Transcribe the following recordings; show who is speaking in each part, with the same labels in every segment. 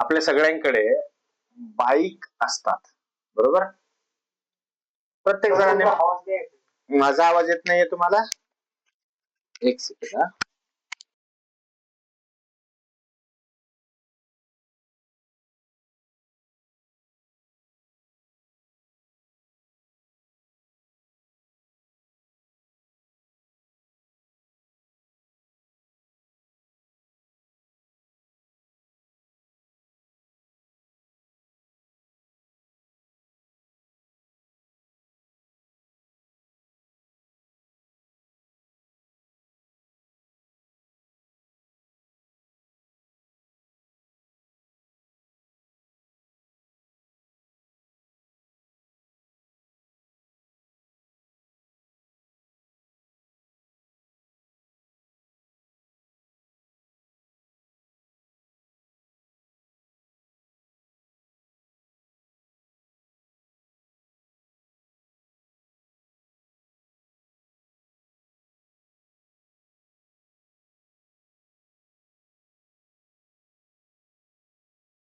Speaker 1: आपल्या सगळ्यांकडे बाईक असतात, बरोबर? प्रत्येक जणांनी. माझा आवाज येत नाहीये तुम्हाला? एक सेकंड हा.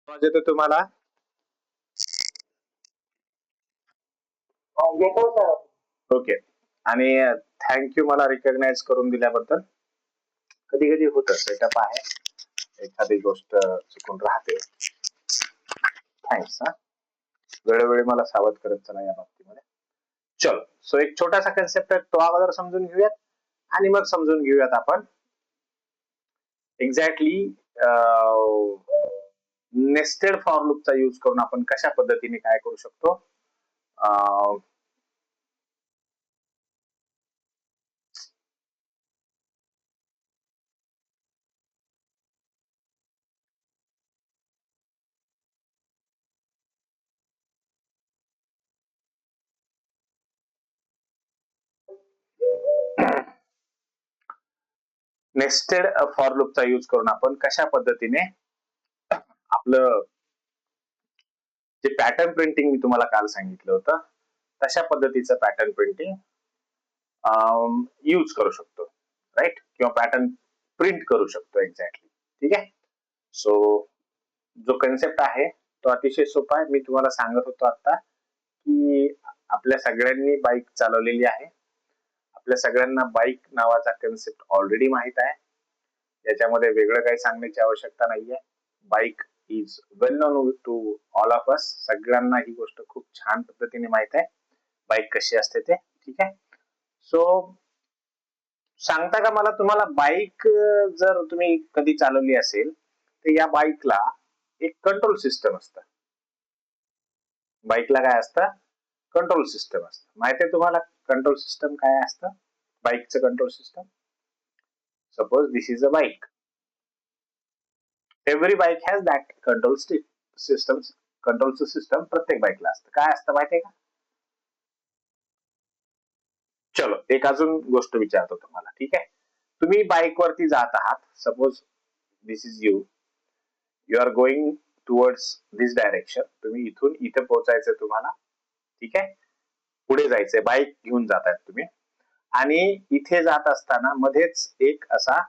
Speaker 1: आवाज येतो तुम्हाला? ओके. आणि थँक्यू मला रिकॉग्नाइज करून दिल्याबद्दल. कधी कधी होतं, सेटअप आहे, एखादी गोष्ट चुकून राहते. थँक्स हा. वेळोवेळी मला सावध करत चला या बाबतीमध्ये. चलो, सो एक छोटासा कन्सेप्ट आहे, तो अगोदर समजून घेऊयात आणि मग समजून घेऊयात आपण एक्झॅक्टली नेस्टेड फॉर लूपचा यूज करून आपण कशा पद्धतीने काय करू शकतो. नेस्टेड फॉर लूपचा यूज करून आपण कशा पद्धतीने आपलं जे पॅटर्न प्रिंटिंग मी तुम्हाला काल सांगितलं होतं तशा पद्धतीचं पॅटर्न प्रिंटिंग यूज करू शकतो, राईट? किंवा पॅटर्न प्रिंट करू शकतो एक्झॅक्टली. ठीक आहे. सो जो कन्सेप्ट आहे तो अतिशय सोपा आहे. मी तुम्हाला सांगत होतो आता की आपल्या सगळ्यांनी बाईक चालवलेली आहे, आपल्या सगळ्यांना बाईक नावाचा कन्सेप्ट ऑलरेडी माहित आहे. याच्यामध्ये वेगळं काही सांगण्याची आवश्यकता नाहीये. Bike is well known to all of us. सगळ्यांना ही गोष्ट खूप छान पद्धतीने माहित आहे बाईक कशी असते ते. ठीक आहे. सो सांगता का मला तुम्हाला, बाईक जर तुम्ही कधी चालवली असेल तर या बाईकला एक कंट्रोल सिस्टम असतं. बाईकला काय असतं? कंट्रोल सिस्टम असतं. माहिती आहे तुम्हाला कंट्रोल सिस्टम काय असतं? बाईकचं control system. Suppose this is a bike. Every bike has that control system. कंट्रोलचं सिस्टम प्रत्येक बाईकला असतं. काय असतं माहितीये का? चलो, एक अजून गोष्ट विचारतो तुम्हाला. ठीक आहे. तुम्ही बाईक वरती जात आहात. Suppose this is you are going towards this direction. तुम्ही इथून इथे पोहोचायचंय तुम्हाला. ठीक आहे. पुढे जायचंय, बाईक घेऊन जात आहेत तुम्ही, आणि इथे जात असताना मध्येच एक असा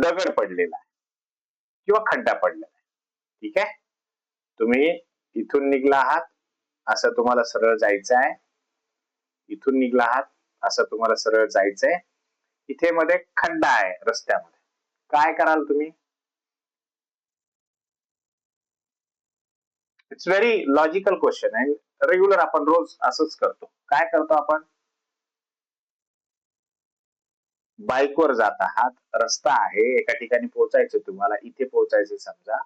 Speaker 1: दगड पडलेला आहे किंवा खड्डा पडलेला आहे. ठीक आहे. तुम्ही इथून निघला आहात, असं तुम्हाला सरळ जायचं आहे. इथून निघला आहात, असं तुम्हाला सरळ जायचंय. इथे मध्ये खड्डा आहे रस्त्यामध्ये. काय कराल तुम्ही? इट्स व्हेरी लॉजिकल क्वेश्चन आहे. रेग्युलर आपण रोज असंच करतो. काय करतो आपण? बाईकवर जात आहात, रस्ता आहे, एका ठिकाणी पोहोचायचं तुम्हाला, इथे पोहोचायचं समजा,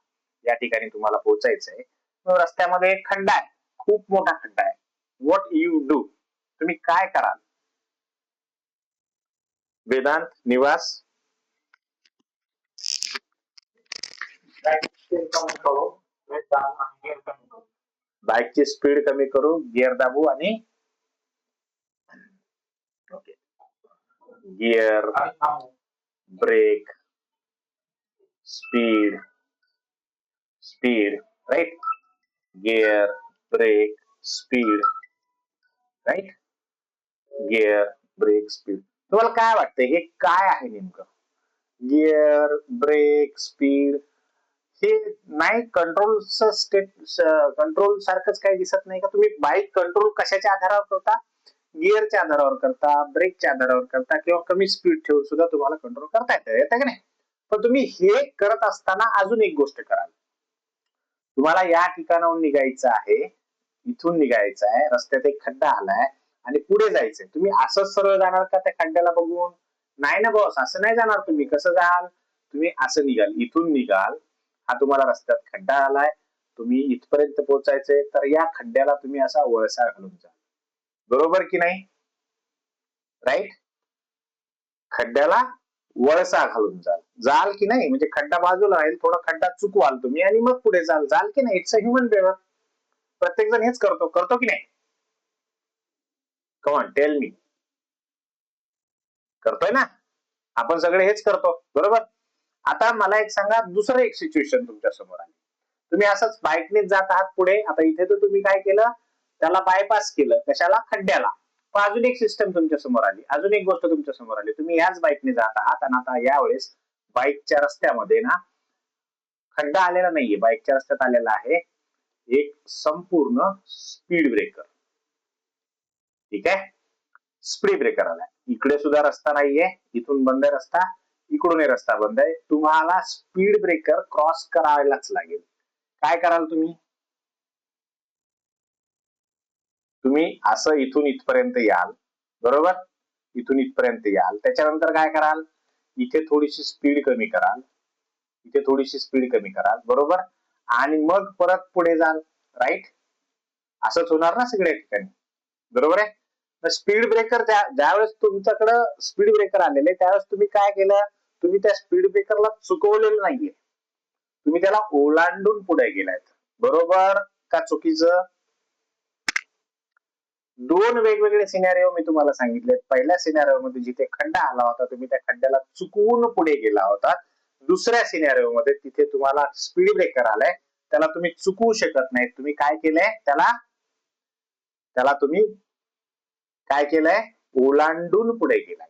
Speaker 1: या ठिकाणी तुम्हाला पोहोचायचंय. रस्त्यामध्ये एक खड्डा आहे, खूप मोठा खड्डा आहे. What you do? तुम्ही काय कराल? वेदांत, निवास? बाईकची स्पीड कमी करू, गिअर दाबू आणि okay, gear, brake, speed, speed, right? Gear, brake, speed, right? Gear, brake, speed. तुम्हाला काय वाटतंय हे काय आहे नेमकं? गिअर, ब्रेक, स्पीड हे नाही कंट्रोलचं स्टेट कंट्रोल सारखंच काही दिसत नाही का? तुम्ही बाईक कंट्रोल कशाच्या आधारावर करता? गिअरच्या आधारावर करता, ब्रेकच्या आधारावर करता किंवा कमी स्पीड ठेवून सुद्धा तुम्हाला कंट्रोल करता येतं का नाही? पण तुम्ही हे करत असताना अजून एक गोष्ट कराल. तुम्हाला या ठिकाणाहून निघायचं आहे, इथून निघायचं आहे, रस्त्यात एक खड्डा आलाय आणि पुढे जायचंय. तुम्ही असंच सरळ जाणार का त्या खड्ड्याला बघून? नाही ना बॉस, असं नाही जाणार तुम्ही. कसं जाल? तुम्ही असं निघाल, इथून निघाल, हा तुम्हाला रस्त्यात खड्डा आलाय, तुम्ही इथपर्यंत पोहोचायचंय, तर या खड्ड्याला तुम्ही असा वळसा घालून जाल. बरोबर की नाही? राईट? खड्ड्याला वळसा घालून जाल की नाही? म्हणजे खड्डा बाजूला राहील, थोडा खड्डा चुकवाल तुम्ही आणि मग पुढे जाल की नाही? It's a human behaviour. प्रत्येक जण हेच करतो की नाही? Come on tell me. करतोय ना? आपण सगळे हेच करतो, बरोबर? आता मला एक सांगा, दुसरं एक सिच्युएशन तुमच्या समोर आली. तुम्ही असंच बाईकने जात आहात पुढे. आता इथे तर तुम्ही काय केलं? त्याला बायपास केलं. कशाला? खड्ड्याला. पण अजून एक सिस्टम तुमच्या समोर आली, अजून एक गोष्ट तुमच्या समोर आली. तुम्ही याच बाईकने जात आहात आणि आता यावेळेस बाईकच्या रस्त्यामध्ये ना खड्डा आलेला नाहीये, बाईकच्या रस्त्यात आलेला आहे एक संपूर्ण स्पीड ब्रेकर. ठीक आहे? स्पीड ब्रेकर आलाय. इकडे सुद्धा रस्ता नाहीये, इथून बंद आहे रस्ता, इकडूनही रस्ता बंद आहे. तुम्हाला स्पीड ब्रेकर क्रॉस करायलाच लागेल. काय कराल तुम्ही? तुम्ही असं इथून इथपर्यंत याल, बरोबर? इथून इथपर्यंत याल. त्याच्यानंतर काय कराल? इथे थोडीशी स्पीड कमी कराल, इथे थोडीशी स्पीड कमी कराल, बरोबर? आणि मग परत पुढे जाल, राईट? असंच होणार ना सगळ्या ठिकाणी, बरोबर आहे? स्पीड ब्रेकर ज्यावेळेस तुमच्याकडे स्पीड ब्रेकर आलेले त्यावेळेस तुम्ही काय केलं? तुम्ही त्या स्पीड ब्रेकरला चुकवलेलं नाहीये, तुम्ही त्याला ओलांडून पुढे गेलायत. बरोबर का चुकीचं? दोन वेगवेगळे सिनॅरिओ मी तुम्हाला सांगितले. पहिल्या सिनॅरिओ मध्ये जिथे खड्डा आला होता, तुम्ही त्या खड्ड्याला चुकवून पुढे गेला होता. दुसऱ्या सिनॅरिओ मध्ये तिथे तुम्हाला स्पीड ब्रेकर आलाय, त्याला तुम्ही चुकवू शकत नाही. तुम्ही काय केलंय? त्याला तुम्ही काय केलंय? ओलांडून पुढे गेलाय,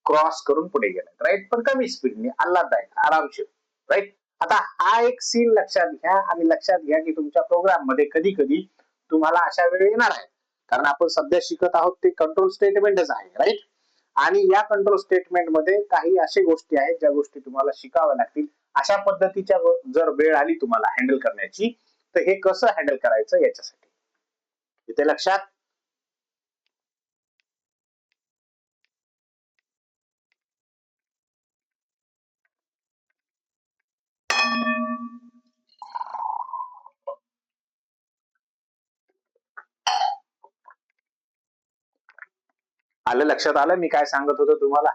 Speaker 1: क्रॉस करून पुढे गेलाय, राईट? पण कमी स्पीडने, आल्हाददायक, आरामशीर, राईट? आता हा एक सीन लक्षात घ्या आणि लक्षात घ्या की तुमच्या प्रोग्राम मध्ये कधी कधी तुम्हाला अशा वेळ येणार आहे, कारण आपण सध्या शिकत आहोत ते कंट्रोल स्टेटमेंटच आहे, राईट? आणि या कंट्रोल स्टेटमेंट मध्ये काही अशा गोष्टी आहेत ज्या गोष्टी तुम्हाला शिकाव्या लागतील. अशा पद्धतीच्या जर वेळ आली तुम्हाला हँडल करण्याची, तर हे कसं हँडल करायचं याच्यासाठी इथे लक्षात. आलं लक्षात? आलं मी काय सांगत होतो तुम्हाला?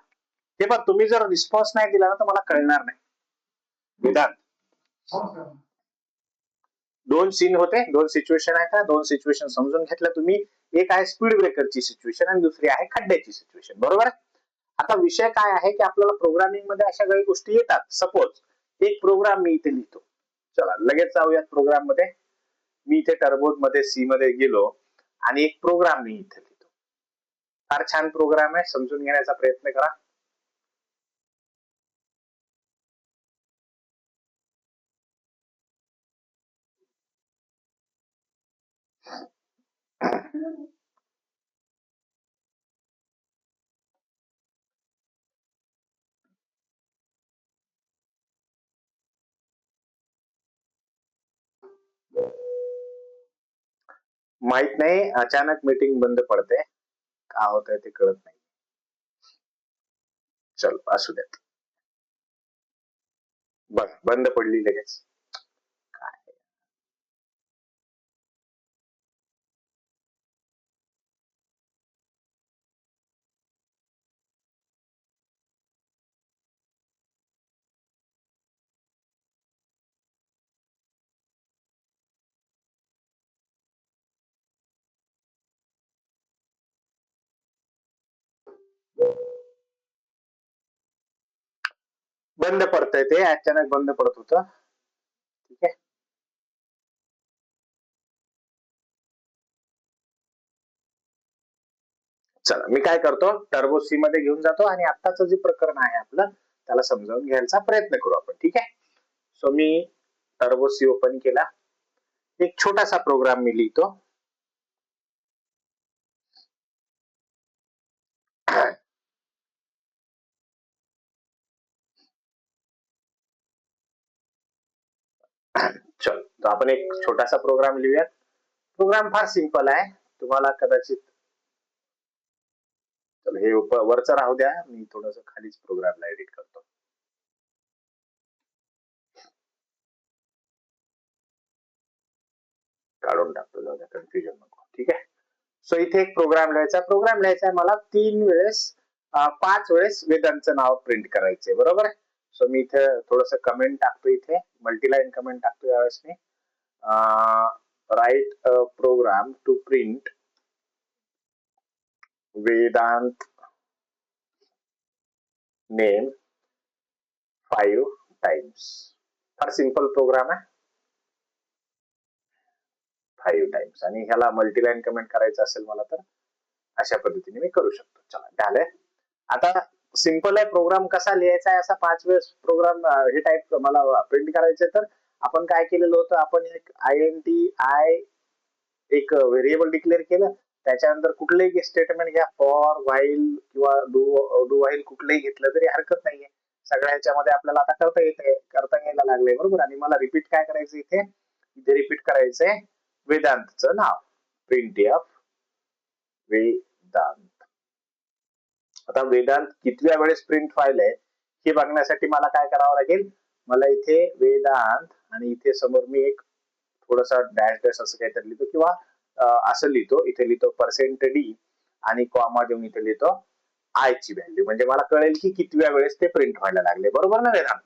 Speaker 1: ते पण तुम्ही जर रिस्पॉन्स नाही दिला ना तर मला कळणार नाही. विधान दोन सीन होते, दोन सिच्युएशन आहेत, दोन सिच्युएशन समजून घेतल्या तुम्ही. एक आहे स्पीड ब्रेकरची सिच्युएशन आणि दुसरी आहे खड्ड्याची सिच्युएशन, बरोबर? आता विषय काय आहे की आपल्याला प्रोग्रामिंग मध्ये अशा काही गोष्टी येतात. सपोज एक प्रोग्राम मी इथे लिहितो, चला लगेच जाऊयात प्रोग्राम मध्ये. मी इथे टर्बोज मध्ये सी मध्ये गेलो आणि एक प्रोग्राम मी इथे लिहितो. फार छान प्रोग्राम आहे, समजून घेण्याचा प्रयत्न करा. माहित नाही, अचानक मीटिंग बंद पडते, का होत आहे ते कळत नाही. चल असू द्यात, बघ बंद पडली लगेच. बंद पडतंय ते, अचानक बंद पडत होतं. ठीक आहे, चला मी काय करतो, टर्बो सी मध्ये घेऊन जातो आणि आत्ताचं जे प्रकरण आहे आपलं त्याला समजावून घ्यायचा प्रयत्न करू आपण. ठीक आहे. सो मी टर्बो सी ओपन केला. एक छोटासा प्रोग्राम मी लिहितो. चल, तर आपण एक छोटासा प्रोग्राम लिहूयात. प्रोग्राम फार सिंपल आहे. तुम्हाला कदाचित चल हे वरचं राहू द्या. मी थोडस खालीच प्रोग्रामला एडिट करतो. काढून टाकतो, जाऊ द्या, कन्फ्युजन नको. ठीक आहे. सो इथे एक प्रोग्राम लिहायचा आहे मला 5 वेळेस वेदांतचं नाव प्रिंट करायचंय. बरोबर आहे. सो मी इथे थोडस कमेंट टाकतो, इथे मल्टीलाईन कमेंट टाकतो यावेळेस मी. Write a program to print Vedant name 5 times. फार सिंपल प्रोग्राम आहे. 5 टाइम्स. आणि ह्याला मल्टीलाईन कमेंट करायचं असेल मला तर अशा पद्धतीने मी करू शकतो. चला, झालंय. आता सिंपल आहे प्रोग्राम कसा लिहायचा आहे, असा 5 वेळेस प्रोग्राम हे टाईप मला प्रिंट करायचे. तर आपण काय केलेलं होतं, आपण एक INT एक व्हेरिएबल डिक्लेअर केलं. त्याच्यानंतर कुठलंही स्टेटमेंट घ्या, फॉर, व्हाईल किंवा डू व्हाईल कुठलंही घेतलं तरी हरकत नाहीये. सगळ्या ह्याच्यामध्ये आपल्याला आता करता यायला लागलंय. बरोबर. आणि मला रिपीट काय करायचं, इथे रिपीट करायचंय वेदांतचं नाव. Print f Vedant. आता वेदांत कितव्या वेळेस प्रिंट फाईल आहे हे बघण्यासाठी मला काय करावं लागेल, मला इथे वेदांत आणि इथे समोर मी एक थोडासा डॅश डॅश असं काहीतरी लिहितो, किंवा असं लिहितो, इथे लिहितो %d आणि कॉमा देऊन इथे लिहितो आय ची व्हॅल्यू. म्हणजे मला कळेल की कितव्या वेळेस ते प्रिंट व्हायला लागले. बरोबर ना वेदांत?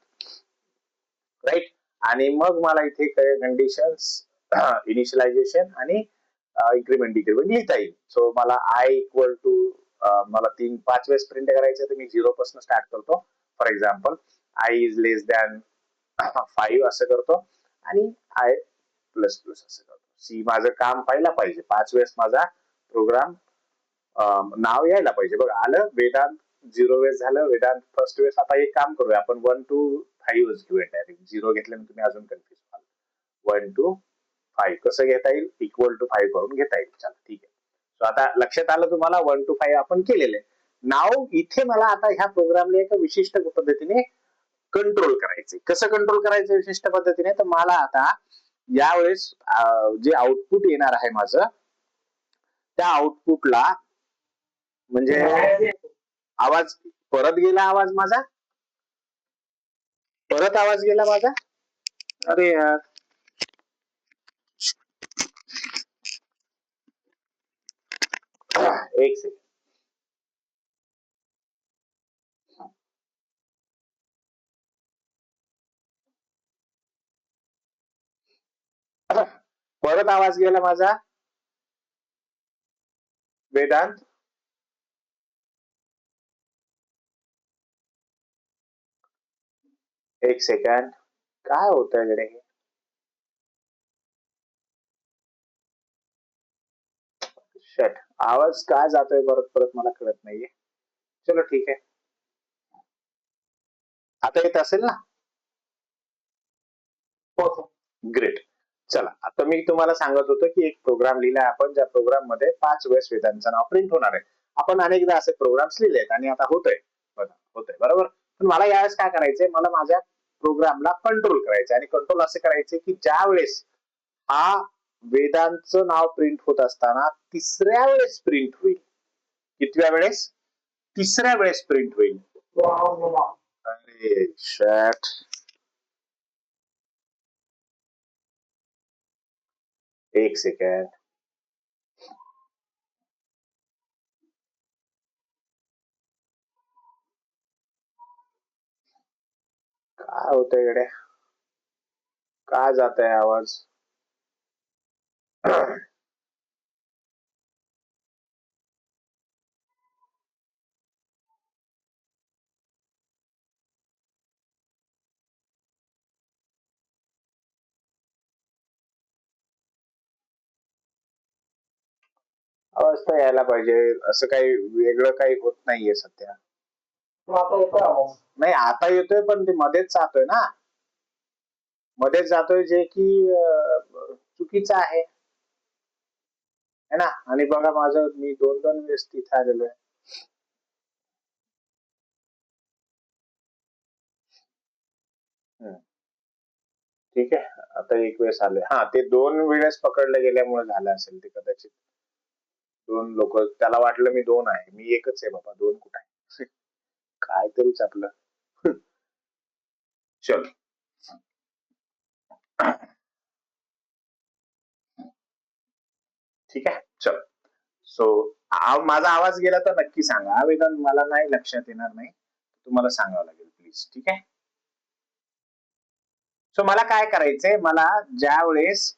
Speaker 1: राईट. आणि मग मला इथे कंडिशन्स, इनिशियलायझेशन आणि इन्क्रीमेंट डिक्रीमेंट लिहिता येईल. सो मला आय इक्वल टू मला 5 वेळेस प्रिंट करायचं, तर मी 0 पासून स्टार्ट करतो. For example I is less than 5 असं करतो आणि आय प्लस प्लस असं करतो. सी माझं काम व्हायला पाहिजे. 5 वेळेस माझा प्रोग्राम नाव यायला पाहिजे. बघा, आलं. वेदांत 0 वेळेस झालं, वेदांत फर्स्ट वेळेस. आता एक काम करूया आपण, 1 to 5 घेऊया डायरेक्ट. 0 घेतल्याने तुम्ही अजून कन्फ्युज व्हाल. 1 to 5 कसं घेता येईल, इक्वल टू 5 करून घेता येईल. चला, ठीक आहे. सो आता लक्षात आलं तुम्हाला, 1 to 5 आपण केलेलं आहे. नाव इथे मला आता ह्या प्रोग्रामला एका विशिष्ट पद्धतीने कंट्रोल करायचे. कसं कंट्रोल करायचं विशिष्ट पद्धतीने, तर मला आता यावेळेस जे आउटपुट येणार आहे माझं, त्या आउटपुटला म्हणजे आवाज परत गेला, आवाज गेला माझा. अरे यार, एक सेकंड. परत आवाज गेला माझा. वेदांत, एक सेकंड. काय होतंय कडे, शट. आवाज काय जातोय परत परत मला कळत नाहीये. चलो ठीक आहे, आता येत असेल ना? ग्रेट. चला, आता मी तुम्हाला सांगत होतो की एक प्रोग्राम लिहिला आपण, ज्या प्रोग्राम मध्ये 5 वेळेस वेदांचं नाव प्रिंट होणार आहे. आपण अनेकदा असे प्रोग्राम्स लिहिलेत आणि आता होतंय बरोबर. पण मला यावेळेस काय करायचंय, मला माझ्या प्रोग्रामला कंट्रोल करायचंय. आणि कंट्रोल असे करायचे की ज्या वेळेस हा वेदांचं नाव प्रिंट होत असताना 3ऱ्या वेळेस प्रिंट होईल. कितव्या वेळेस? 3ऱ्या वेळेस प्रिंट होईल. अरे शट. एक सेकंड. काय होतंय कडे, काय जात आहे आवाज? आवाज तर यायला पाहिजे. असं काही वेगळं काही होत नाहीये सध्या. नाही आता येतोय पण ते मध्येच जातोय ना, मध्येच जातोय जे की चुकीचं आहे है ना. आणि बघा माझं मी 2 वेळेस तिथे आलेलो आहे. ठीक आहे, आता एक वेळेस आले. हा, ते 2 वेळेस पकडले गेल्यामुळे झालं असेल ते कदाचित. 2 लोक त्याला वाटलं मी 2 आहे, मी एकच आहे बाबा, 2 कुठे आहे. काहीतरीच आपलं. चल ठीक आहे, चल. सो माझा आवाज गेला तर नक्की सांगा. वेदांत मला नाही लक्षात येणार नाही, तुम्हाला सांगावं लागेल प्लीज. ठीक आहे. सो मला काय करायचंय, मला ज्या वेळेस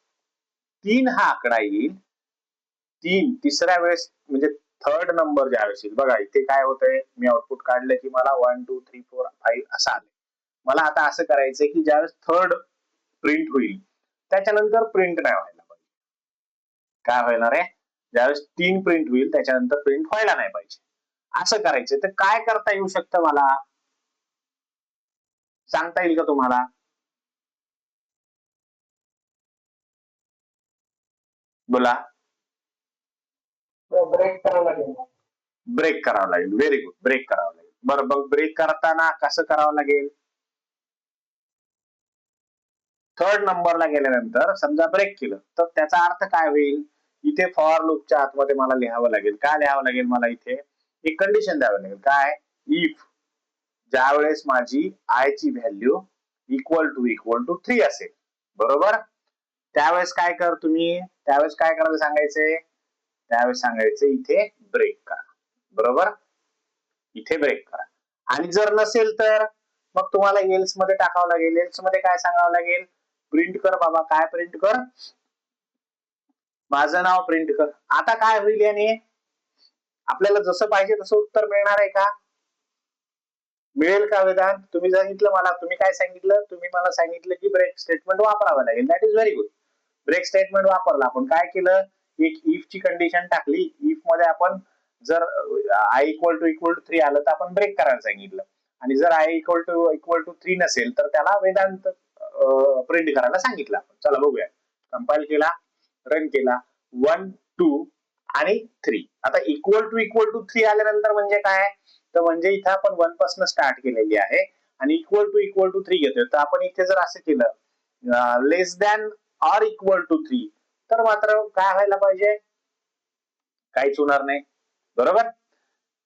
Speaker 1: 3 हा आकडा येईल, 3 तिसऱ्या वेळेस म्हणजे थर्ड नंबर ज्या वेळेस येईल, बघा इथे काय होतंय, मी आउटपुट काढलं की मला 1 2 3 4 5 असं आलं. मला आता असं करायचंय की ज्यावेळेस थर्ड प्रिंट होईल त्याच्यानंतर प्रिंट नाही व्हायला पाहिजे. काय होणार आहे, ज्यावेळेस 3 प्रिंट होईल त्याच्यानंतर प्रिंट व्हायला नाही पाहिजे, असं करायचंय. तर काय करता येऊ शकतं, मला सांगता येईल का तुम्हाला? बोला. ब्रेक करावं लागेल. ब्रेक करावं लागेल. व्हेरी गुड, ब्रेक करावं लागेल. बरं, मग ब्रेक करताना कसं करावं लागेल? थर्ड नंबरला गेल्यानंतर समजा ब्रेक केलं तर त्याचा अर्थ काय होईल, इथे फॉर लूपच्या आतमध्ये मला लिहावं लागेल. काय लिहावं लागेल मला? इथे एक कंडिशन द्यावं लागेल. काय? इफ ज्या वेळेस माझी आय ची व्हॅल्यू इक्वल टू 3 असेल, बरोबर, त्यावेळेस काय कर तुम्ही, त्यावेळेस काय करायला सांगायचंय, त्यावेळेस सांगायचं इथे ब्रेक करा, बरोबर, इथे ब्रेक करा. आणि जर नसेल तर मग तुम्हाला एल्स मध्ये टाकावं लागेल. एल्स मध्ये काय सांगावं लागेल, प्रिंट कर बाबा. काय प्रिंट कर? माझं नाव प्रिंट कर. आता काय होईल याने, आपल्याला जसं पाहिजे तसं उत्तर मिळणार आहे का? मिळेल का वेदांत? तुम्ही सांगितलं मला, तुम्ही काय सांगितलं, तुम्ही मला सांगितलं की ब्रेक स्टेटमेंट वापरावं लागेल. That is very good. Break statement वापरलं. आपण काय केलं, एक इफ ची कंडिशन टाकली. इफ मध्ये आपण जर आय इक्वल टू 3 आलं तर आपण ब्रेक करायला सांगितलं, आणि जर आय इक्वल टू 3 नसेल तर त्याला वेदांत प्रिंट करायला सांगितलं. चला बघूया. कंपाईल केला, रन केला. 1 2 आणि 3. आता इक्वल टू 3 आल्यानंतर म्हणजे काय, तर म्हणजे इथं आपण 1 पासून स्टार्ट केलेली आहे आणि इक्वल टू 3 घेतोय. तर आपण इथे जर असं केलं लेस दॅन ऑर इक्वल टू 3, तर मात्र काय व्हायला पाहिजे, काहीच होणार नाही, बरोबर.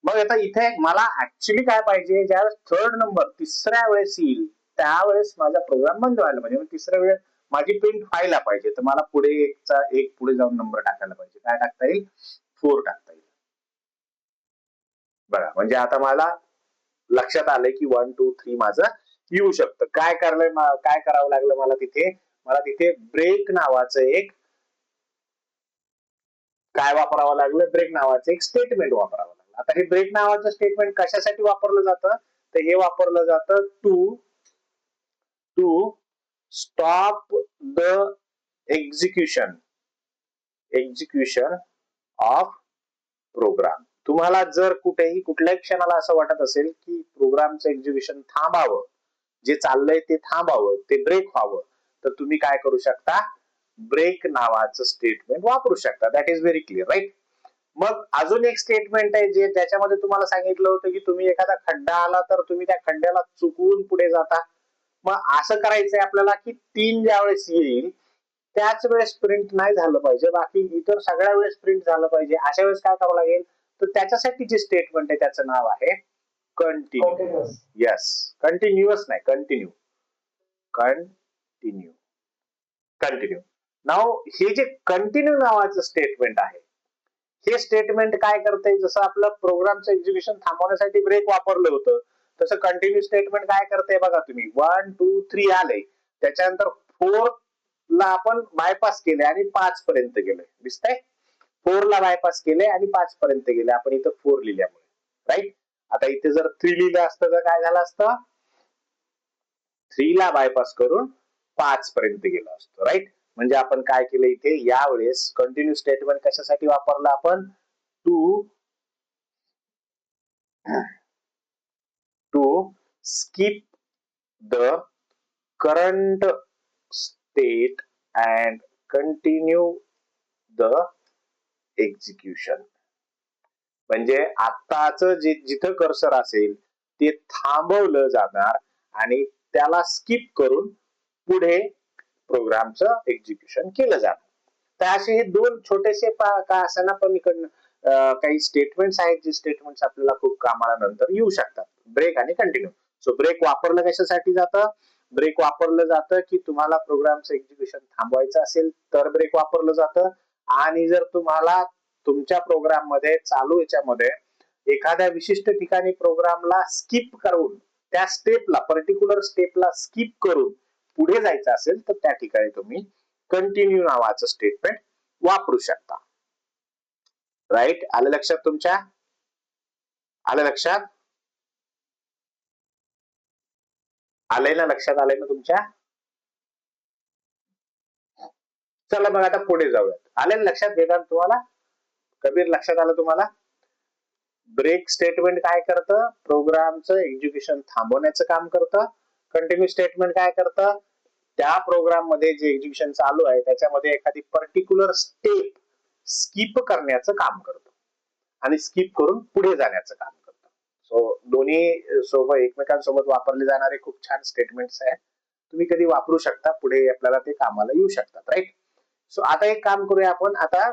Speaker 1: मग आता इथे मला ऍक्च्युली काय पाहिजे, ज्यावेळेस थर्ड नंबर तिसऱ्या वेळेस येईल त्यावेळेस माझा प्रोग्राम बंद व्हायला पाहिजे. तिसऱ्या वेळेस माझी प्रिंट व्हायला पाहिजे. तर मला पुढे एक पुढे जाऊन नंबर टाकायला पाहिजे. काय टाकता येईल? 4 टाकता येईल. बघा, म्हणजे आता मला लक्षात आलंय की 1 2 3 माझं येऊ शकतं. काय करावं लागलं मला तिथे ब्रेक नावाचं एक काय वापरावं लागलं, ब्रेक नावाचं एक स्टेटमेंट वापरावं लागलं. आता हे ब्रेक नावाचं स्टेटमेंट कशासाठी वापरलं जातं, तर हे वापरलं जातं to stop the execution of program. तुम्हाला जर कुठल्याही क्षणाला असं वाटत असेल की प्रोग्रामचं एक्झिक्युशन थांबावं, जे चाललंय ते थांबावं, ते ब्रेक व्हावं, तर तुम्ही काय करू शकता, ब्रेक नावाचं स्टेटमेंट वापरू शकता. That is very clear, right. मग अजून एक स्टेटमेंट आहे जे ज्याच्यामध्ये तुम्हाला सांगितलं होतं की तुम्ही एखादा खड्डा आला तर तुम्ही त्या खड्ड्याला चुकवून पुढे जाता. मग असं करायचंय आपल्याला की 3 ज्या वेळेस येईल त्याच वेळेस प्रिंट नाही झालं पाहिजे, बाकी इतर सगळ्या वेळेस प्रिंट झालं पाहिजे. अशा वेळेस काय करावं लागेल, तर त्याच्यासाठी जे स्टेटमेंट आहे त्याचं नाव आहे कंटिन्यू. येस, कंटिन्युअस नाही, कंटिन्यू. नाव हे जे कंटिन्यू नावाचं स्टेटमेंट आहे, हे स्टेटमेंट काय करते, जसं आपलं प्रोग्रामचं एक्झिक्युशन थांबवण्यासाठी ब्रेक वापरलं होतं तसं कंटिन्यू स्टेटमेंट काय करते बघा तुम्ही. 1 2 3 आले, त्याच्यानंतर 4 ला आपण बायपास केले आणि 5 पर्यंत गेलोय, दिसतंय. 4 ला बायपास केले आणि 5 पर्यंत गेले, आपण इथं 4 लिहिल्यामुळे, राईट. आता इथे जर 3 लिहिलं असतं तर काय झालं असतं, 3 ला बायपास करून 5 पर्यंत गेलो असतो, राईट. म्हणजे आपण काय केलं इथे, यावेळेस कंटिन्यू स्टेटमेंट कशासाठी वापरलं आपण, to to skip the current state and continue the execution. म्हणजे आत्ताच जे जिथं कर्सर असेल ते थांबवलं जाणार आणि त्याला स्किप करून पुढे प्रोग्रामचं एक्झिक्युशन केलं जाणार. तर असे हे दोन छोटेसे का असताना पण इकडनं काही स्टेटमेंट्स आहेत जे स्टेटमेंट्स आपल्याला खूप कामाला नंतर येऊ शकतात. ब्रेक आणि कंटिन्यू. सो ब्रेक वापरलं कशासाठी जातं? ब्रेक वापरलं जातं की तुम्हाला प्रोग्रामचं एक्झिक्युशन थांबवायचं असेल तर ब्रेक वापरलं जातं, आणि जर तुम्हाला तुमच्या प्रोग्राम मध्ये चालू याच्यामध्ये एखाद्या विशिष्ट ठिकाणी प्रोग्रामला स्किप करून त्या स्टेपला पर्टिक्युलर स्टेपला स्किप करून पुढे जायचं असेल तर त्या ठिकाणी तुम्ही कंटिन्यू नावाचं स्टेटमेंट वापरू शकता. राईट? आलं लक्षात तुमच्या? आलं लक्षात? आलंय ना? लक्षात आलंय ना तुमच्या? चला मग आता पुढे जाऊयात. आले लक्षात घेतात तुम्हाला? कबीर लक्षात आलं तुम्हाला? ब्रेक स्टेटमेंट काय करतं? प्रोग्रामचं एक्झिक्युशन थांबवण्याचं काम करतं. कंटिन्यू स्टेटमेंट काय करतं? त्या प्रोग्राम मध्ये जे एक्झिक्युशन चालू आहे त्याच्यामध्ये एखादी पर्टिक्युलर स्टेप स्किप करण्याचं काम करतो आणि स्किप करून पुढे जाण्याचं काम करतो. सो दोन्ही सोबत एकमेकांसोबत वापरले जाणारे खूप छान स्टेटमेंट्स आहेत. तुम्ही कधी वापरू शकता, पुढे आपल्याला ते कामाला येऊ शकतात. राईट? सो आता एक काम करूया आपण. आता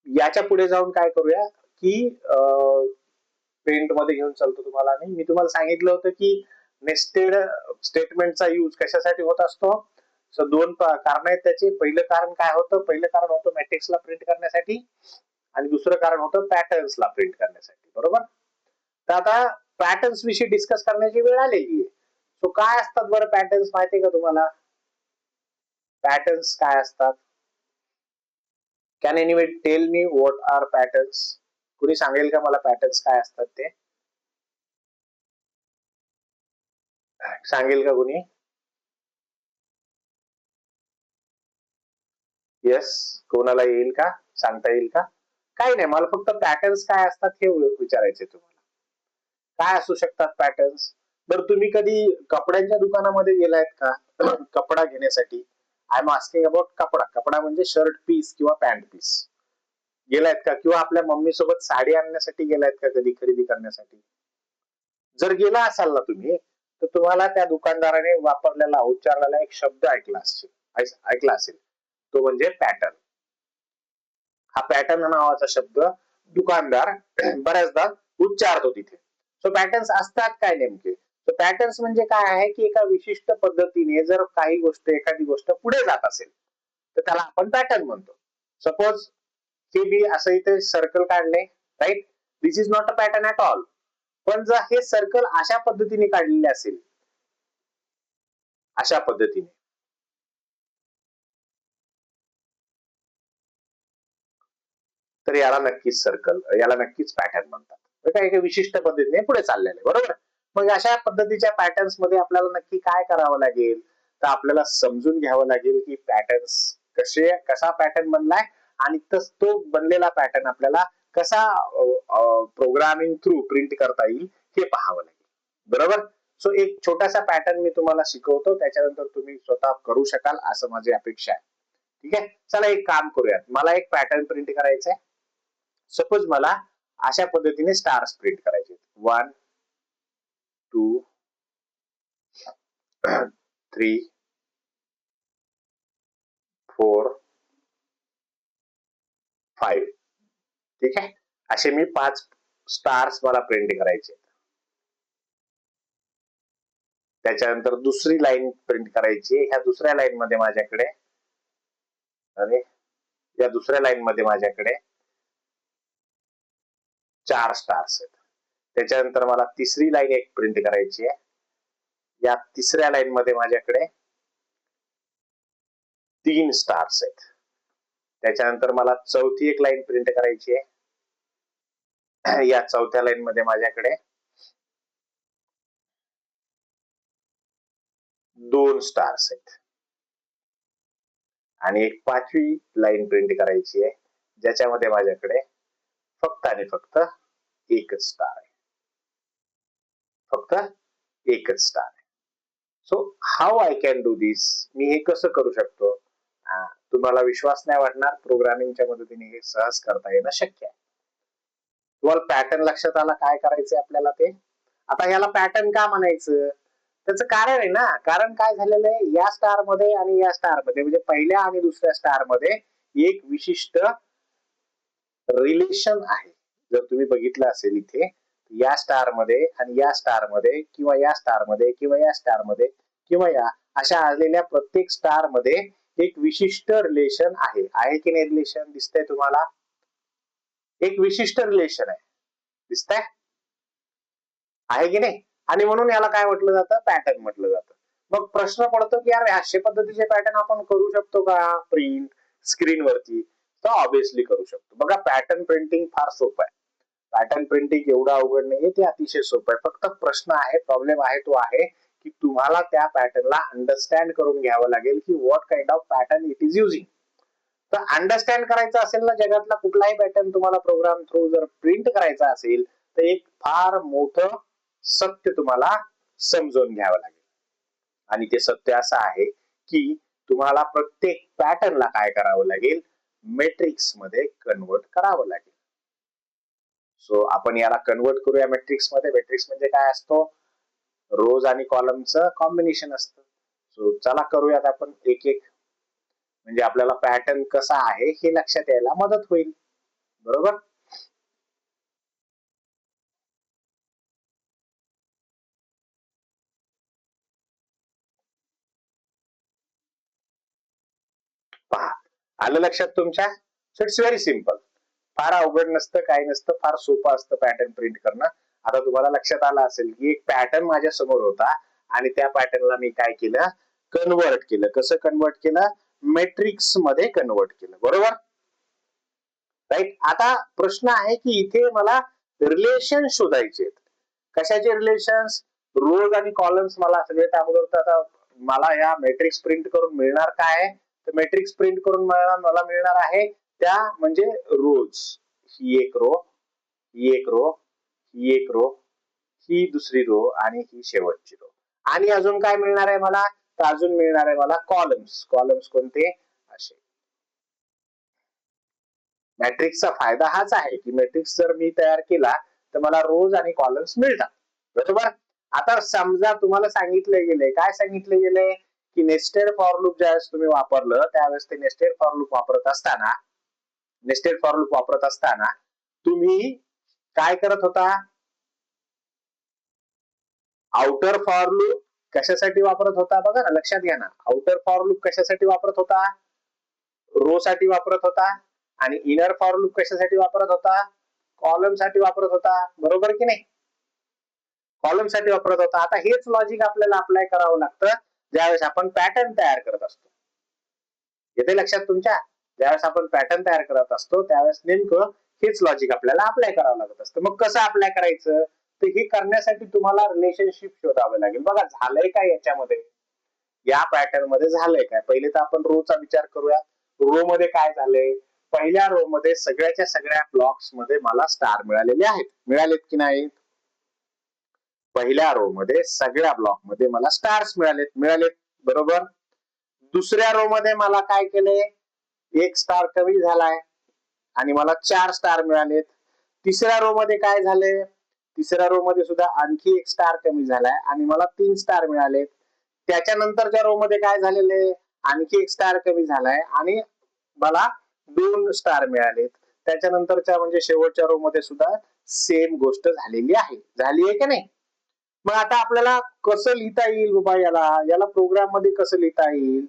Speaker 1: याच्या पुढे जाऊन काय करूया की पेंट मध्ये घेऊन चालतो तुम्हाला. आणि मी तुम्हाला सांगितलं होतं की नेस्टेड स्टेटमेंटचा यूज कशासाठी होत असतो. सो दोन कारण आहेत त्याचे. पहिलं कारण काय होतं? पहिलं कारण होतं मॅट्रिक्सला प्रिंट करण्यासाठी आणि दुसरं कारण होतं पॅटर्न्सला प्रिंट करण्यासाठी. बरोबर? तर आता पॅटर्न्स विषयी डिस्कस करण्याची वेळ आलेली आहे. सो काय असतात बरं पॅटर्न्स, माहितीये का तुम्हाला? पॅटर्न्स काय असतात? Can anyone tell me what are patterns? कुणी सांगेल का मला पॅटर्न्स काय असतात ते? सांगेल का कुणी? येस, कोणाला येईल का? सांगता येईल का? काही नाही, मला फक्त पॅटर्न्स काय असतात हे विचारायचे तुम्हाला. काय असू शकतात पॅटर्न्स? बरं, तुम्ही कधी कपड्यांच्या दुकानामध्ये गेलायत का? कपडा घेण्यासाठी. आय एम आस्किंग अबाउट कपडा. कपडा म्हणजे शर्ट पीस किंवा पॅन्ट पीस. गेलायत का? किंवा आपल्या मम्मी सोबत साडी आणण्यासाठी गेलायत का कधी खरेदी करण्यासाठी? जर गेला असाल ना तुम्ही, तर तुम्हाला त्या दुकानदाराने वापरलेला उच्चारलेला एक शब्द ऐकला असेल. तो म्हणजे पॅटर्न. हा पॅटर्न नावाचा शब्द दुकानदार बऱ्याचदा उच्चारतो तिथे. सो पॅटर्न्स असतात काय नेमके? तर पॅटर्न्स म्हणजे काय आहे की एका विशिष्ट पद्धतीने जर एखादी गोष्ट पुढे जात असेल तर त्याला आपण पॅटर्न म्हणतो. सपोज हे मी असं इथे सर्कल काढले, right? This is not a pattern at all. पण जर हे सर्कल अशा पद्धतीने काढलेले असेल, अशा पद्धतीने, तर याला नक्कीच सर्कल, याला नक्कीच पॅटर्न म्हणतात. एका विशिष्ट पद्धतीने पुढे चाललेले. बरोबर? मग अशा पद्धतीच्या पॅटर्न्स मध्ये आपल्याला नक्की काय करावं लागेल? तर आपल्याला समजून घ्यावं लागेल की पॅटर्न्स कसा पॅटर्न बनलाय आणि तो बनलेला पॅटर्न आपल्याला कसा प्रोग्रामिंग थ्रू प्रिंट करता येईल हे पाहावं लागेल. बरोबर? सो एक छोटासा पॅटर्न मी तुम्हाला शिकवतो, त्याच्यानंतर तुम्ही स्वतः करू शकाल असं माझी अपेक्षा आहे. ठीक आहे? चला एक काम करूयात. मला एक पॅटर्न प्रिंट करायचा आहे. सपोज मला अशा पद्धतीने स्टार्स प्रिंट करायचे. 1 2 3 4 5. ठीक आहे? असे मी 5 स्टार्स मला प्रिंट करायचे. त्याच्यानंतर दुसरी लाईन प्रिंट करायची. ह्या दुसऱ्या लाईन मध्ये माझ्याकडे या दुसऱ्या लाईन मध्ये माझ्याकडे 4 स्टार्स आहेत. त्याच्यानंतर मला तिसरी लाईन एक प्रिंट करायची आहे. या तिसऱ्या लाईन मध्ये माझ्याकडे 3 स्टार्स आहेत. त्याच्यानंतर मला चौथी एक लाईन प्रिंट करायची आहे. या चौथ्या लाईन मध्ये माझ्याकडे 2 स्टार्स आहेत. आणि एक 5वी लाईन प्रिंट करायची आहे, ज्याच्यामध्ये माझ्याकडे फक्त आणि फक्त एकच स्टार आहे. फक्त एकच स्टार आहे. So how I can do this, मी हे कसं करू शकतो? तुम्हाला विश्वास नाही वाटणार, प्रोग्रामिंगच्या मदतीने हे सहज करता येणं शक्य आहे. तुम्हाला पॅटर्न लक्षात आला काय करायचंय आपल्याला ते? आता याला पॅटर्न का म्हणायचं? त्याचं कारण आहे ना, कारण काय झालेलं आहे, या स्टार मध्ये आणि या स्टार मध्ये म्हणजे पहिल्या आणि दुसऱ्या स्टार मध्ये एक विशिष्ट रिलेशन आहे. जर तुम्ही बघितलं असेल इथे, या स्टार मध्ये आणि या स्टार मध्ये किंवा या स्टार मध्ये किंवा या स्टार मध्ये किंवा या अशा आलेल्या प्रत्येक स्टार मध्ये एक विशिष्ट रिलेशन आहे की नाही? रिलेशन दिसतंय तुम्हाला? एक विशिष्ट रिलेशन आहे, दिसतंय? आहे की नाही? आणि म्हणून याला काय म्हटलं जातं? पॅटर्न म्हटलं जातं. मग प्रश्न पडतो की यार अशा पद्धतीचे पॅटर्न आपण करू शकतो का प्रिंट स्क्रीनवरती? तर ऑब्विसली करू शकतो. बघा, पॅटर्न प्रिंटिंग फार सोपं आहे. पॅटर्न प्रिंटिंग एवढं अवघड नाहीये, ते अतिशय सोपं आहे. फक्त प्रश्न आहे, प्रॉब्लेम आहे तो आहे की तुम्हाला त्या पॅटर्नला अंडरस्टँड करून घ्यावं लागेल की what kind of pattern it is using. तर अंडरस्टँड करायचं असेल ना, जगातला कुठलाही पॅटर्न तुम्हाला प्रोग्राम थ्रू जर प्रिंट करायचा असेल तर एक फार मोठं सत्य तुम्हाला समजून घ्यावं लागेल. आणि ते सत्य असं आहे की तुम्हाला प्रत्येक पॅटर्नला काय करावं लागेल? मॅट्रिक्स मध्ये कन्वर्ट करावं लागेल. सो आपण याला कन्वर्ट करूया मॅट्रिक्स मध्ये. मॅट्रिक्स म्हणजे काय असतो? रोज आणि कॉलमचं कॉम्बिनेशन असतं. सो चला करूयात आपण एक एक, म्हणजे आपल्याला पॅटर्न कसा आहे हे लक्षात यायला मदत होईल. बरोबर? पहा, आलं लक्षात तुमच्या? So it's very simple. फार अवघड नसतं, काही नसतं, फार सोपं असतं पॅटर्न प्रिंट करणं. आता तुम्हाला लक्षात आलं असेल की एक पॅटर्न माझ्या समोर होता आणि त्या पॅटर्नला मी काय केलं? कन्वर्ट केलं. कसं कन्वर्ट केलं? मॅट्रिक्स मध्ये कन्वर्ट केलं. बरोबर? राईट. आता प्रश्न आहे की इथे मला रिलेशन शोधायचे. कशाचे रिलेशन्स? रोज आणि कॉलम्स. मला सगळ्यात अगोदर तर आता मला या मॅट्रिक्स प्रिंट करून मिळणार काय? तर मॅट्रिक्स प्रिंट करून मला मिळणार आहे त्या म्हणजे रोज. ही एक रो, ही एक रो, ही एक रो, ही दुसरी रो आणि ही शेवटची रो. आणि अजून काय मिळणार आहे मला? तर अजून मिळणार आहे मला कॉलम्स. कॉलम्स कोणते? असे. मॅट्रिक्सचा फायदा हाच आहे की मॅट्रिक्स जर मी तयार केला तर मला रोज आणि कॉलम्स मिळतात. बरोबर? आता समजा तुम्हाला सांगितले गेले, काय सांगितले गेले? की नेस्टेड फॉर लूप ज्यावेळेस तुम्ही वापरलं त्यावेळेस ते नेस्टेड फॉर लूप वापरत असताना तुम्ही काय करत होता? आउटर फॉर लूप कशासाठी वापरत होता? बघा ना, लक्षात घ्या ना. आउटर फॉर लूप कशासाठी वापरत होता? रो साठी वापरत होता. आणि इनर फॉर लूप कशासाठी वापरत होता? कॉलम साठी वापरत होता. बरोबर की नाही? कॉलम साठी वापरत होता. आता हेच लॉजिक आपल्याला अप्लाय करावं लागतं ज्यावेळेस आपण पॅटर्न तयार करत असतो. येते लक्षात तुमच्या? ज्यावेळेस आपण पॅटर्न तयार करत असतो त्यावेळेस नेमकं हेच लॉजिक आपल्याला अप्लाय करावं लागत असतं. मग कसं अप्लाय करायचं? तर हे करण्यासाठी तुम्हाला रिलेशनशिप शोधावं लागेल. बघा, झालंय काय याच्यामध्ये? या पॅटर्न मध्ये झालंय काय? पहिले तर आपण रो चा विचार करूया. रो मध्ये काय झालंय? पहिल्या रो मध्ये सगळ्याच्या सगळ्या ब्लॉक्स मध्ये मला स्टार मिळालेले आहेत. मिळालेत की नाही? पहिल्या रो मध्ये सगळ्या ब्लॉक मध्ये मला स्टार्स मिळालेत. बरोबर? दुसऱ्या रो मध्ये मला काय केलंय? एक स्टार कमी झालाय आणि मला 4 स्टार मिळालेत. तिसऱ्या रो मध्ये काय झालंय? तिसऱ्या रो मध्ये सुद्धा आणखी एक स्टार कमी झालाय आणि मला 3 स्टार मिळालेत. त्याच्यानंतरच्या रो मध्ये काय झालेलं आहे? आणखी एक स्टार कमी झालाय आणि मला 2 स्टार मिळालेत. त्याच्यानंतरच्या म्हणजे शेवटच्या रो मध्ये सुद्धा सेम गोष्ट झालेली आहे. झाली आहे की नाही? मग आता आपल्याला कसं लिहिता येईल बाबा याला प्रोग्राम मध्ये कसं लिहिता येईल?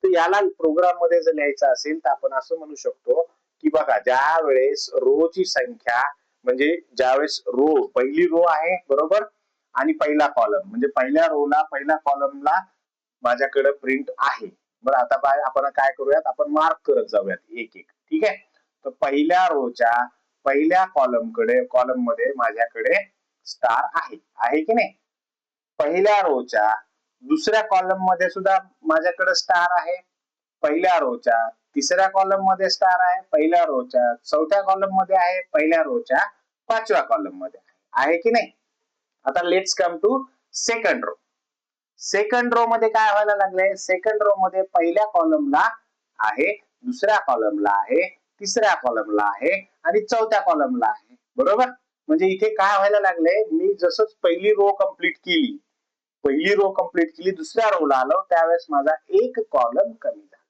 Speaker 1: तर याला प्रोग्राम मध्ये जर लिहायचं असेल तर आपण असं म्हणू शकतो की बघा, ज्या वेळेस रो ची संख्या म्हणजे ज्यावेळेस रो पहिली रो आहे, बरोबर, आणि पहिला कॉलम म्हणजे पहिल्या रोला पहिल्या कॉलमला माझ्याकडे प्रिंट आहे. बरं, आता आपण काय करूयात? आपण मार्क करत जाऊयात एक एक. ठीक आहे? तर पहिल्या रोच्या पहिल्या कॉलम मध्ये माझ्याकडे स्टार आहे की नाही? पहिल्या रोच्या दुसऱ्या कॉलम मध्ये सुद्धा माझ्याकडे स्टार आहे. पहिल्या रोच्या तिसऱ्या कॉलम मध्ये स्टार आहे. पहिल्या रोच्या चौथ्या कॉलम मध्ये आहे. पहिल्या रोच्या 5व्या कॉलम मध्ये आहे की नाही? आता let's come to second row. Second row मध्ये काय व्हायला लागलंय, सेकंड रो मध्ये पहिल्या कॉलमला आहे, दुसऱ्या कॉलमला आहे, तिसऱ्या कॉलमला आहे आणि चौथ्या कॉलमला आहे. बरोबर, म्हणजे इथे काय व्हायला लागलंय, मी जसंच पहिली रो कंप्लीट केली, दुसऱ्या रोला आलो त्यावेळेस माझा एक कॉलम कमी झाला.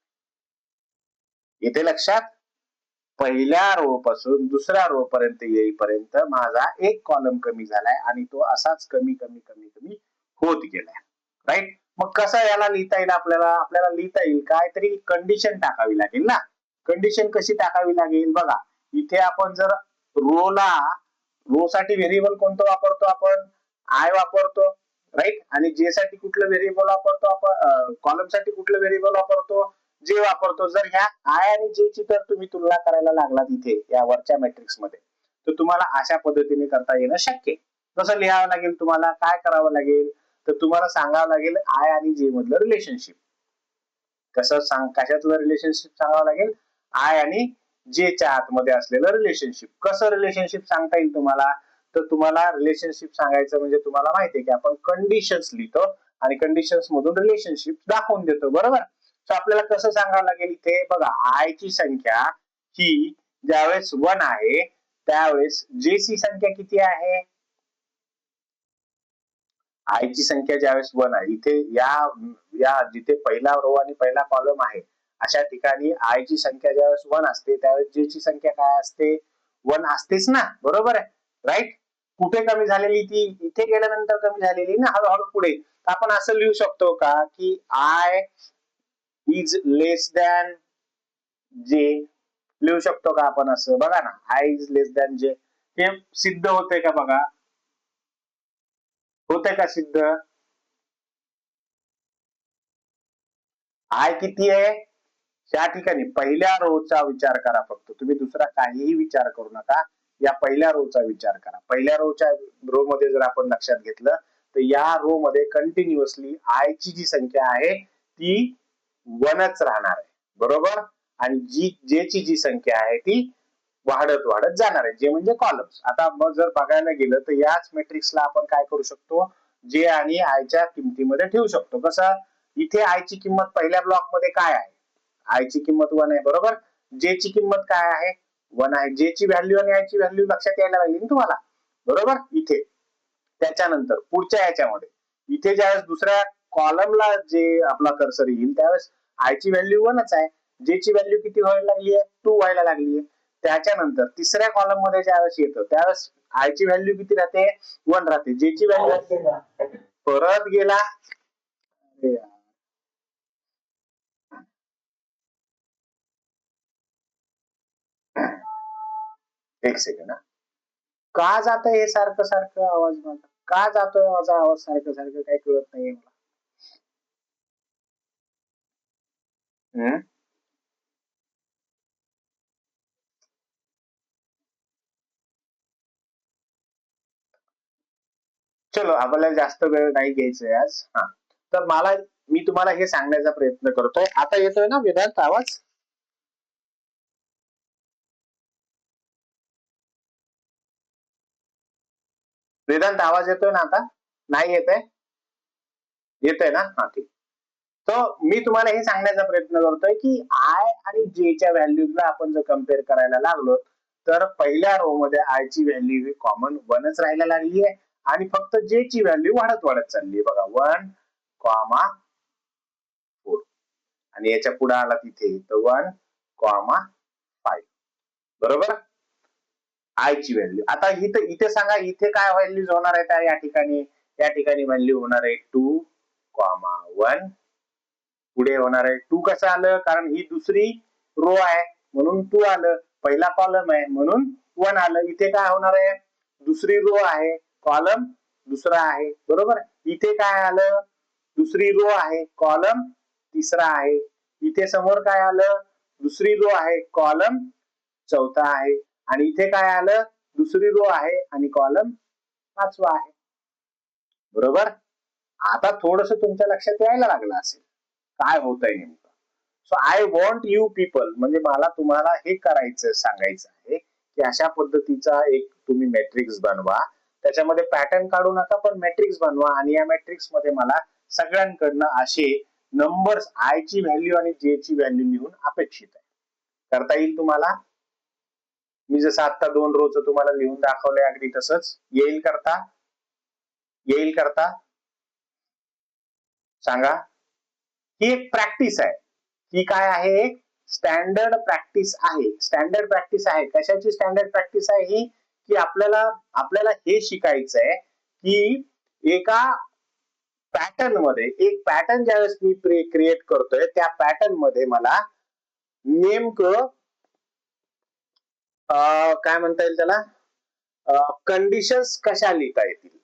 Speaker 1: इथे लक्षात, पहिल्या रो पासून दुसऱ्या रो पर्यंत येईपर्यंत माझा एक कॉलम कमी झालाय आणि तो असाच कमी कमी कमी कमी होत गेलाय. राईट, मग कसं याला लिहिता येईल, आपल्याला लिहिता येईल, काहीतरी कंडिशन टाकावी लागेल ना. कंडिशन कशी टाकावी लागेल बघा, इथे आपण जर रो साठी व्हेरिएबल कोणतं वापरतो आपण, आय वापरतो. राईट, आणि जे साठी कुठलं व्हेरिएबल वापरतो आपण, कॉलम साठी कुठलं व्हेरिएबल वापरतो, जे वापरतो. जर ह्या आय आणि जे ची तर तुम्ही तुलना करायला लागलात इथे या वरच्या मॅट्रिक्स मध्ये, तर तुम्हाला अशा पद्धतीने करता येणं शक्य. कसं लिहावं लागेल, तुम्हाला काय करावं लागेल, तर तुम्हाला सांगावं लागेल आय आणि जे मधलं रिलेशनशिप. कशातलं रिलेशनशिप सांगावं लागेल, आय आणि जे च्या आतमध्ये असलेलं रिलेशनशिप. कसं रिलेशनशिप सांगता येईल तुम्हाला, तर तुम्हाला रिलेशनशिप सांगायचं म्हणजे तुम्हाला माहितीये की आपण कंडिशन्स लिहितो आणि कंडिशन्स मधून रिलेशनशिप दाखवून देतो. बरोबर, तर आपल्याला कसं सांगावं लागेल, इथे बघा आय ची संख्या ही ज्यावेळेस 1 आहे त्यावेळेस जे ची संख्या किती आहे, आय ची संख्या ज्यावेळेस 1 आहे, इथे या जिथे पहिला रो आणि पहिला कॉलम आहे अशा ठिकाणी आय ची संख्या ज्यावेळेस 1 असते त्यावेळेस जे ची संख्या काय असते, 1 असतेच ना. बरोबर आहे, राईट. कुठे कमी झालेली, ती इथे गेल्यानंतर कमी झालेली ना, हळूहळू पुढे. आपण असं लिहू शकतो का की आय इज लेस दॅन जे, लिहू शकतो का आपण असं, बघा ना, आय इज लेस दॅन जे, हे सिद्ध होतंय का बघा, होतंय का सिद्ध. आय किती आहे, त्या ठिकाणी पहिल्या रोचा विचार करा फक्त, तुम्ही दुसरा काहीही विचार करू नका, या पहिल्या रोचा विचार करा. पहिल्या रो मध्ये जर आपण लक्षात घेतलं तर या रो मध्ये कंटिन्युअसली आय ची जी संख्या आहे ती 1च राहणार आहे. बरोबर, आणि जे ची जी संख्या आहे ती वाढत वाढत जाणार आहे, जे म्हणजे कॉलम्स. आता मग जर बघायला गेलं तर याच मॅट्रिक्सला आपण काय करू शकतो, जे आणि आय च्या किमतीमध्ये ठेवू शकतो. कसं, इथे आय ची किंमत पहिल्या ब्लॉक मध्ये काय आहे, आय ची किंमत 1 आहे. बरोबर, जे ची किंमत काय आहे, 1 आहे. जे ची व्हॅल्यू आणि आय ची व्हॅल्यू लक्षात यायला लागली ना तुम्हाला. बरोबर, इथे त्याच्यानंतर पुढच्या याच्यामध्ये इथे ज्यावेळेस दुसऱ्या कॉलमला जे आपला कर्सर येईल त्यावेळेस आय ची व्हॅल्यू 1च आहे, जे ची व्हॅल्यू किती व्हायला लागली आहे, 2 व्हायला लागली आहे. त्याच्यानंतर तिसऱ्या कॉलम मध्ये ज्यावेळेस येतं त्यावेळेस आय ची व्हॅल्यू किती राहते, 1 राहते. जे ची व्हॅल्यू परत गेला, एक सेकंड, का जातंय हे सारखं सारखं आवाज, माझा का जातोय माझा आवाज सारखं सारखं, काही कळत नाहीये मला. चलो, आपल्याला जास्त वेळ नाही घ्यायचंय आज. हा, तर मी तुम्हाला हे सांगण्याचा प्रयत्न करतोय. आता येतोय ना वेदांत आवाज, वेदांत आवाज येतोय ना आता, नाही येतोय, येतोय ना, हा ठीक. तर मी तुम्हाला हे सांगण्याचा प्रयत्न करतोय की आय आणि जे च्या व्हॅल्यूला आपण जर कम्पेअर करायला लागलो तर पहिल्या रो मध्ये आय ची व्हॅल्यू ही कॉमन 1च राहायला लागली आहे आणि फक्त जे ची व्हॅल्यू वाढत वाढत चालली आहे. बघा 1, 4 आणि याच्या पुढे आला तिथे तर 1, 5. बरोबर, आय ची व्हॅल्यू. आता इथे सांगा, इथे काय व्हॅल्यूज होणार आहे, या ठिकाणी व्हॅल्यू होणार आहे 2, 1. पुढे होणार आहे 2, कसं आलं, कारण ही दुसरी रो आहे म्हणून 2 आलं, पहिला कॉलम आहे म्हणून 1 आलं. इथे काय होणार आहे, दुसरी रो आहे, कॉलम दुसरा आहे. बरोबर, इथे काय आलं, दुसरी रो आहे, कॉलम तिसरा आहे. इथे समोर काय आलं, दुसरी रो आहे, कॉलम चौथा आहे. आणि इथे काय आलं, दुसरी रो आहे आणि कॉलम 5वा आहे. बरोबर, आता थोडस तुमच्या लक्षात यायला लागलं असेल काय होत आहे नेमकं. So I want you people, म्हणजे मला तुम्हाला हे करायचं, सांगायचं आहे की अशा पद्धतीचा एक तुम्ही मॅट्रिक्स बनवा त्याच्यामध्ये पॅटर्न काढू नका, पण मॅट्रिक्स बनवा आणि या मॅट्रिक्स मध्ये मला सगळ्यांकडनं असे नंबर्स आय ची व्हॅल्यू आणि जे ची व्हॅल्यू लिहून अपेक्षित आहे. करता येईल तुम्हाला? मी जसं आता 2 रोच तुम्हाला लिहून दाखवलंय अगदी तसंच येईल करता? येईल करता? सांगा. ही एक प्रॅक्टिस आहे. ही काय आहे? स्टँडर्ड प्रॅक्टिस आहे. स्टँडर्ड प्रॅक्टिस आहे. कशाची स्टँडर्ड प्रॅक्टिस आहे ही? की आपल्याला हे शिकायचंय की एका पॅटर्न मध्ये, एक पॅटर्न ज्यावेळेस मी क्रिएट करतोय त्या पॅटर्न मध्ये मला नेमकं काय म्हणता येईल त्याला, कंडिशन्स कशा लिहिता येतील.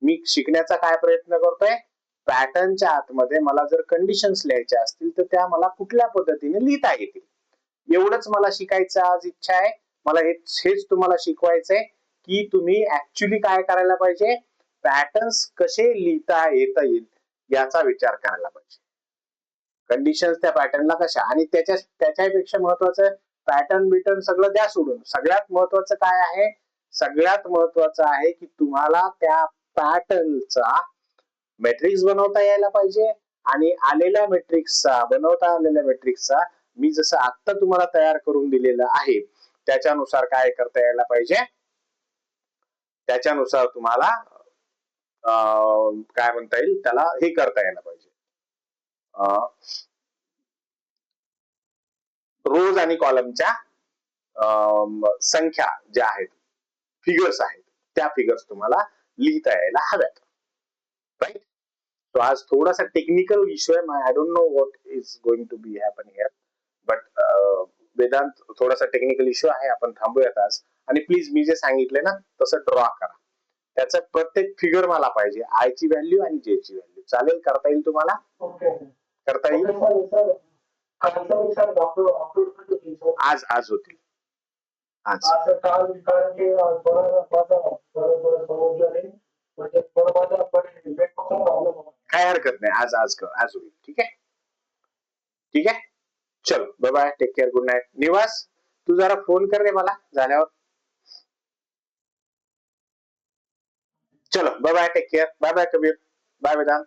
Speaker 1: मी शिकण्याचा काय प्रयत्न करतोय? पॅटर्नच्या आतमध्ये मला जर कंडिशन्स लिहायच्या असतील तर त्या मला कुठल्या पद्धतीने लिहिता येतील, एवढंच मला शिकायचं आज इच्छा आहे. मला हेच तुम्हाला शिकवायचंय की तुम्ही ऍक्च्युली काय करायला पाहिजे, पॅटर्न्स कसे लिहिता येता येईल याचा विचार करायला पाहिजे. कंडिशन्स त्या पॅटर्नला कशा, आणि त्याच्यापेक्षा महत्वाचं पॅटर्न बिटर्न सगळं द्या सोडून. सगळ्यात महत्वाचं काय आहे? सगळ्यात महत्वाचं आहे की तुम्हाला त्या पॅटर्नचा मॅट्रिक्स बनवता यायला पाहिजे, आणि बनवता आलेल्या मॅट्रिक्सचा मी जसं आता तुम्हाला तयार करून दिलेलं आहे त्याच्यानुसार काय करता यायला पाहिजे, त्याच्यानुसार तुम्हाला काय म्हणता येईल त्याला, हे करता यायला पाहिजे. रोज आणि कॉलमच्या संख्या ज्या आहेत, फिगर्स आहेत, त्या फिगर्स तुम्हाला लिहिता यायला हव्यात. राईट. तो आज थोडासा टेक्निकल इश्यू आहे. I don't know what is going to be happen here, but Vedant थोडासा टेक्निकल इश्यू आहे. आपण थांबूयात आज. आणि प्लीज मी जे सांगितलंय ना तसं ड्रॉ करा. त्याचं प्रत्येक फिगर मला पाहिजे, आय ची व्हॅल्यू आणि जे ची व्हॅल्यू. चालेल? करता येईल तुम्हाला? करता येईल? आज होतील. आज काय हरकत नाही. आज होईल. ठीक आहे? ठीक आहे. चलो bye bye. Take care. Good night. Nivas, तू जरा फोन कर रे मला झाल्यावर. चलो bye bye. Take care. Bye bye Kabir. Bye Vedanta.